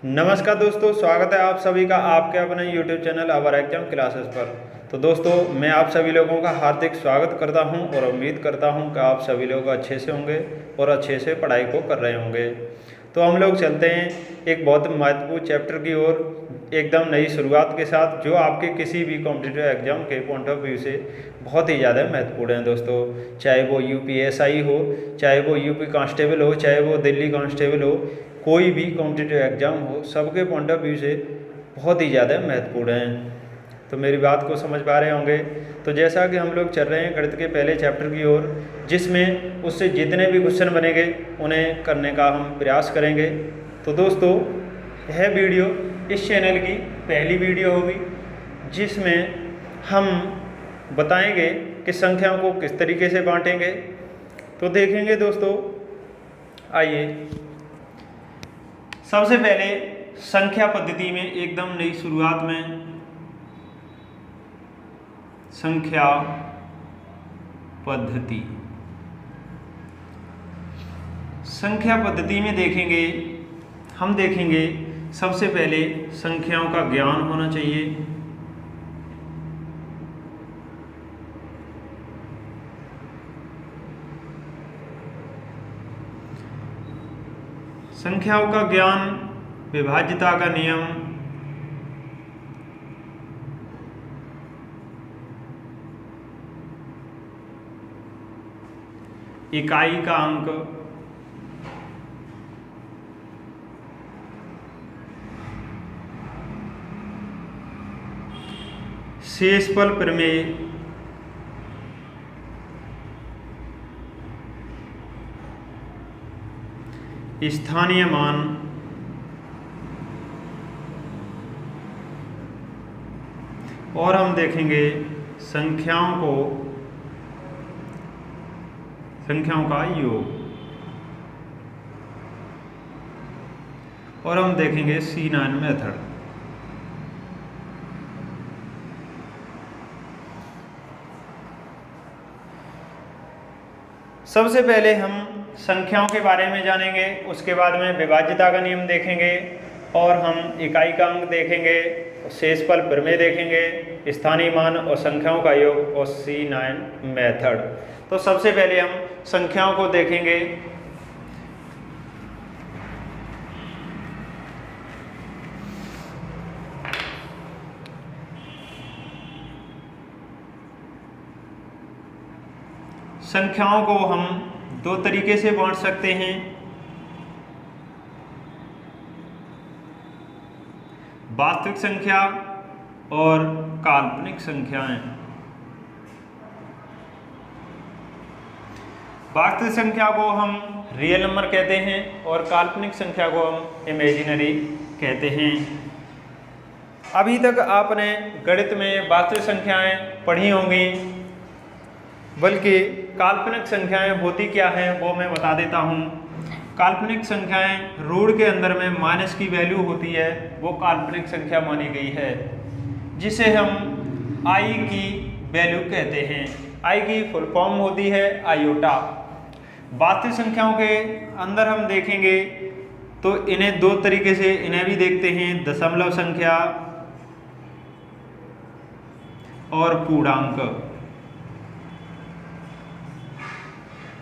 नमस्कार दोस्तों, स्वागत है आप सभी का आपके अपने YouTube चैनल अवर एग्जाम क्लासेस पर। तो दोस्तों, मैं आप सभी लोगों का हार्दिक स्वागत करता हूं और उम्मीद करता हूं कि आप सभी लोग अच्छे से होंगे और अच्छे से पढ़ाई को कर रहे होंगे। तो हम लोग चलते हैं एक बहुत महत्वपूर्ण चैप्टर की ओर, एकदम नई शुरुआत के साथ, जो आपके किसी भी कॉम्पिटिटिव एग्जाम के पॉइंट ऑफ व्यू से बहुत ही ज़्यादा महत्वपूर्ण है दोस्तों। चाहे वो UPSI हो, चाहे वो UP कांस्टेबल हो, चाहे वो दिल्ली कांस्टेबल हो, कोई भी कॉम्पिटिटिव एग्जाम हो, सबके पॉइंट ऑफ व्यू से बहुत ही ज़्यादा महत्वपूर्ण हैं। तो मेरी बात को समझ पा रहे होंगे। तो जैसा कि हम लोग चल रहे हैं गणित के पहले चैप्टर की ओर, जिसमें उससे जितने भी क्वेश्चन बनेंगे उन्हें करने का हम प्रयास करेंगे। तो दोस्तों, यह वीडियो इस चैनल की पहली वीडियो होगी, जिसमें हम बताएंगे कि संख्याओं को किस तरीके से बांटेंगे। तो देखेंगे दोस्तों, आइए सबसे पहले संख्या पद्धति में एकदम नई शुरुआत में संख्या पद्धति में देखेंगे, हम देखेंगे सबसे पहले संख्याओं का ज्ञान होना चाहिए। संख्याओं का ज्ञान, विभाज्यता का नियम, इकाई का अंक, शेषफल प्रमेय, स्थानीय मान, और हम देखेंगे संख्याओं का योग, और हम देखेंगे C9 मेथड। सबसे पहले हम संख्याओं के बारे में जानेंगे, उसके बाद में विभाज्यता का नियम देखेंगे, और हम इकाई का अंक देखेंगे, शेषफल प्रमेय देखेंगे, स्थानीय मान और संख्याओं का योग और C9 मेथड। तो सबसे पहले हम संख्याओं को देखेंगे। संख्याओं को हम दो तरीके से बांट सकते हैं, वास्तविक संख्या और काल्पनिक संख्याएं। वास्तविक संख्या को हम रियल नंबर कहते हैं और काल्पनिक संख्या को हम इमेजिनरी कहते हैं। अभी तक आपने गणित में वास्तविक संख्याएं पढ़ी होंगी, बल्कि काल्पनिक संख्याएं होती क्या हैं वो मैं बता देता हूं। काल्पनिक संख्याएं रूट के अंदर में माइनस की वैल्यू होती है, वो काल्पनिक संख्या मानी गई है, जिसे हम आई की वैल्यू कहते हैं। आई की फुल फॉर्म होती है आयोटा। वास्तविक संख्याओं के अंदर हम देखेंगे तो इन्हें दो तरीके से इन्हें भी देखते हैं, दशमलव संख्या और पूर्णांक।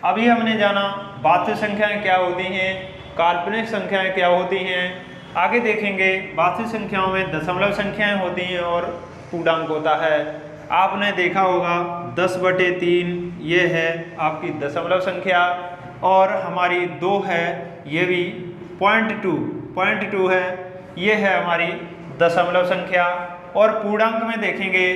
अभी हमने जाना वास्तविक संख्याएं क्या होती हैं, काल्पनिक संख्याएं क्या होती हैं। आगे देखेंगे वास्तविक संख्याओं में दशमलव संख्याएं होती हैं और पूर्णांक होता है। आपने देखा होगा 10/3 ये है आपकी दशमलव संख्या, और हमारी 2 है, ये भी 0.2 है, ये है हमारी दशमलव संख्या। और पूर्णांक में देखेंगे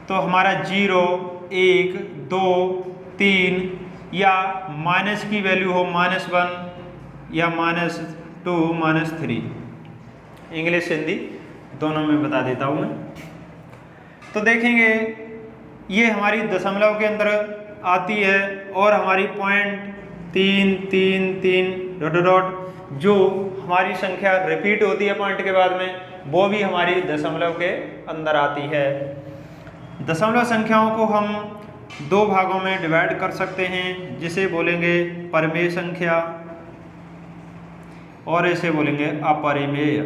तो हमारा 0, 1, 2, 3 या माइनस की वैल्यू हो -1 या -2, -3, इंग्लिश हिंदी दोनों में बता देता हूँ मैं। तो देखेंगे ये हमारी दशमलव के अंदर आती है, और हमारी 0.333 जो हमारी संख्या रिपीट होती है पॉइंट के बाद में, वो भी हमारी दशमलव के अंदर आती है। दशमलव संख्याओं को हम दो भागों में डिवाइड कर सकते हैं, जिसे बोलेंगे परमेय संख्या और इसे बोलेंगे अपरिमेय।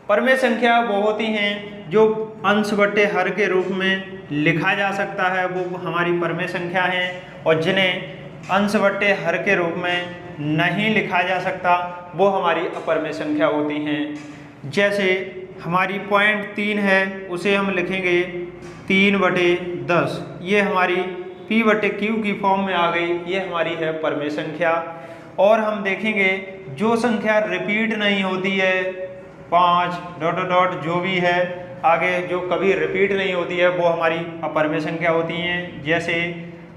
परमेय संख्या वो होती हैं जो अंश बट्टे हर के रूप में लिखा जा सकता है, वो हमारी परमेय संख्या हैं, और जिन्हें अंश बट्टे हर के रूप में नहीं लिखा जा सकता वो हमारी अपरमेय संख्या होती हैं। जैसे हमारी 0.3 है, उसे हम लिखेंगे 3/10, ये हमारी P/Q की फॉर्म में आ गई, ये हमारी है परमेय संख्या। और हम देखेंगे जो संख्या रिपीट नहीं होती है, 5 ... जो भी है आगे जो कभी रिपीट नहीं होती है वो हमारी अपरमेय संख्या होती हैं। जैसे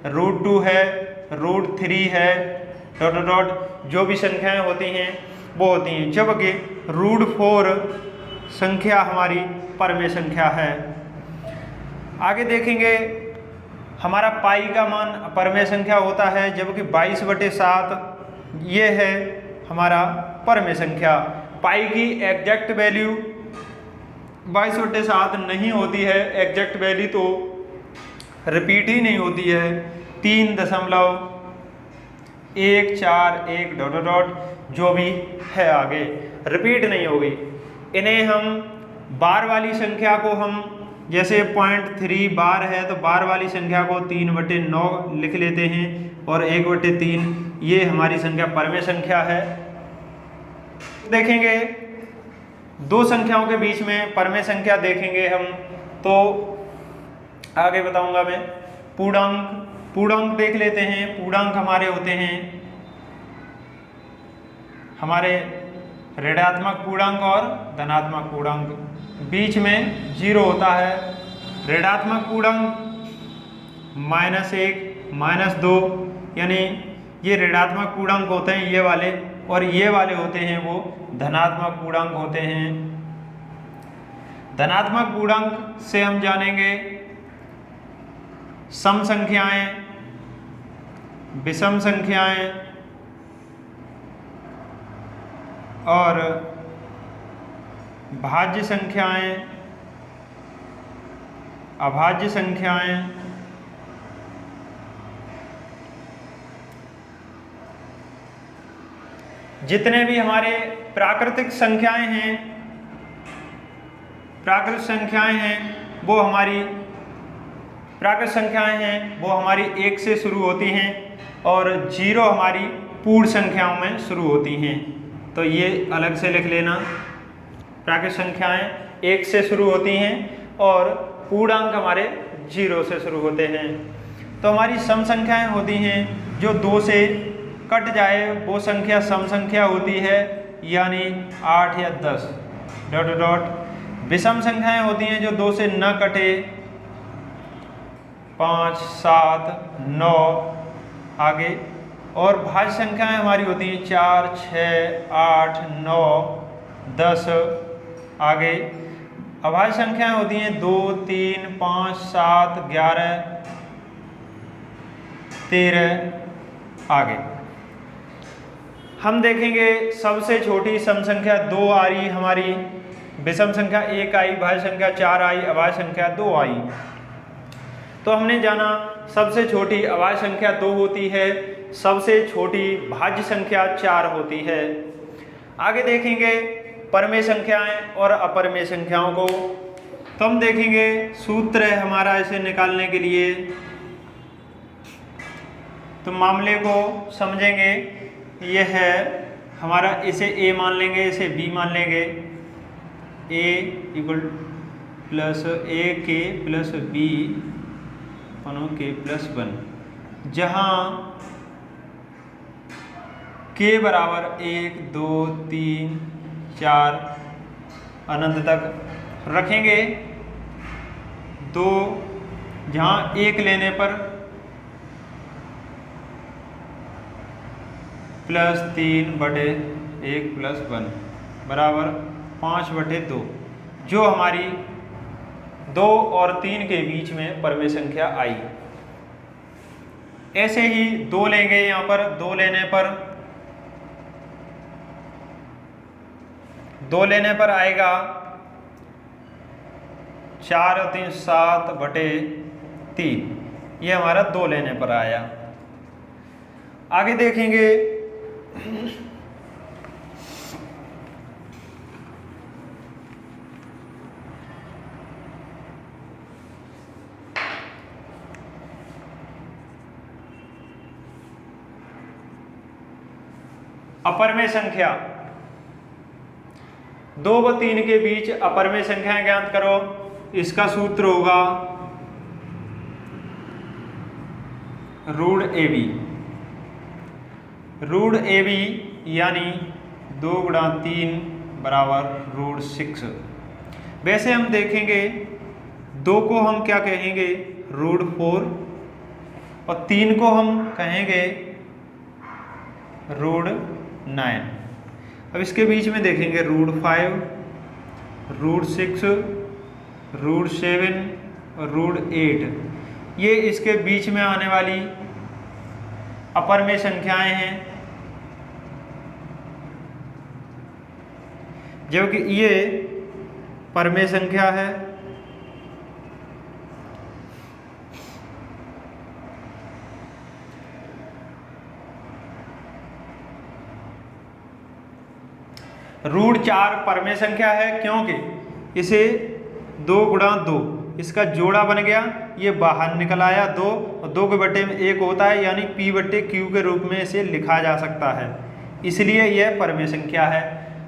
√2 है, √3 है, ... जो भी संख्याएं होती हैं वो होती हैं, जबकि √4 संख्या हमारी परमेय संख्या है। आगे देखेंगे हमारा पाई का मान परमेय संख्या होता है, जबकि 22/7 ये है हमारा परमेय संख्या। पाई की एग्जैक्ट वैल्यू 22/7 नहीं होती है, एग्जैक्ट वैल्यू तो रिपीट ही नहीं होती है। 3.141 ... जो भी है आगे रिपीट नहीं होगी। इन्हें हम बार वाली संख्या को हम जैसे 0.3 बार है तो बार वाली संख्या को 3/9 लिख लेते हैं, और 1/3 ये हमारी संख्या परमेय संख्या है। देखेंगे दो संख्याओं के बीच में परमेय संख्या देखेंगे हम, तो आगे बताऊंगा मैं। पूर्णांक देख लेते हैं। पूर्णांक हमारे होते हैं हमारे ऋणात्मक पूर्णांक और धनात्मक पूर्णांक, बीच में 0 होता है। ऋणात्मक पूर्णांक -1 -2 यानी ये ऋणात्मक पूर्णांक होते हैं ये वाले, और ये वाले होते हैं वो धनात्मक पूर्णांक होते हैं। धनात्मक पूर्णांक से हम जानेंगे सम संख्याएं, विषम संख्याएं और भाज्य संख्याएं, अभाज्य संख्याएं, जितने भी हमारे प्राकृतिक संख्याएं हैं वो हमारी 1 से शुरू होती हैं, और 0 हमारी पूर्ण संख्याओं में शुरू होती हैं। तो ये अलग से लिख लेना, प्राकृतिक संख्याएं 1 से शुरू होती हैं और पूर्णांक हमारे 0 से शुरू होते हैं। तो हमारी सम संख्याएं होती हैं जो 2 से कट जाए वो संख्या सम संख्या होती है, यानी 8 या 10 ... विषम संख्याएं होती हैं जो 2 से न कटे, 5 7 9 आगे। और भाज्य संख्याएं हमारी होती हैं 4 6 8 9 10 आगे। अभाज्य संख्याएं होती हैं 2 3 5 7 11 13 आगे। हम देखेंगे सबसे छोटी सम संख्या 2 आ रही हमारी, विषम संख्या 1 आई, भाज्य संख्या 4 आई, अभाज्य संख्या 2 आई। तो हमने जाना सबसे छोटी अभाज्य संख्या 2 होती है, सबसे छोटी भाज्य संख्या 4 होती है। आगे देखेंगे परमेय संख्याएं और अपरमेय संख्याओं को। तो हम देखेंगे सूत्र है हमारा इसे निकालने के लिए। तो मामले को समझेंगे, यह है हमारा, इसे a मान लेंगे, इसे b मान लेंगे। a = a k + b k + 1, जहाँ k बराबर 1 2 3 4 अनंत तक रखेंगे। 2 जहाँ 1 लेने पर +3/1 + 1 बराबर 5/2, जो हमारी 2 और 3 के बीच में परमेय संख्या आई। ऐसे ही 2 लेंगे, यहाँ पर 2 लेने पर आएगा 4 और 3 7/3, ये हमारा 2 लेने पर आया। आगे देखेंगे अपरमेय संख्या। 2 व 3 के बीच अपरमेय संख्याएं ज्ञात करो। इसका सूत्र होगा root A B. Root A B यानी 2 गुणा 3 बराबर रूट 6। वैसे हम देखेंगे 2 को हम क्या कहेंगे, रूट 4, और 3 को हम कहेंगे रूट 9। अब इसके बीच में देखेंगे रूट 5, रूट 6, रूट 7 और रूट 8। ये इसके बीच में आने वाली अपरमेय संख्याएं हैं, जबकि ये परमेय संख्या है। रूट 4 परमेय संख्या है, क्योंकि इसे 2 गुणा 2 इसका जोड़ा बन गया, ये बाहर निकल आया 2, और 2 के बट्टे में 1 होता है, यानी p बट्टे q के रूप में इसे लिखा जा सकता है, इसलिए यह परमेय संख्या है।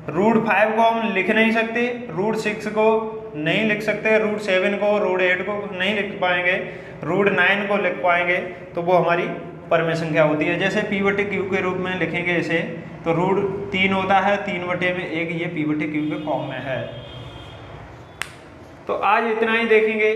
रूट 5 को हम लिख नहीं सकते, रूट 6 को नहीं लिख सकते, रूट 7 को, रूट 8 को नहीं लिख पाएंगे, रूट 9 को लिख पाएंगे, तो वो हमारी परमेय संख्या होती है। जैसे p बटे q के रूप में लिखेंगे इसे, तो रूट 3 होता है, 3 बटे में 1, ये p बटे q के फॉर्म में है। तो आज इतना ही देखेंगे।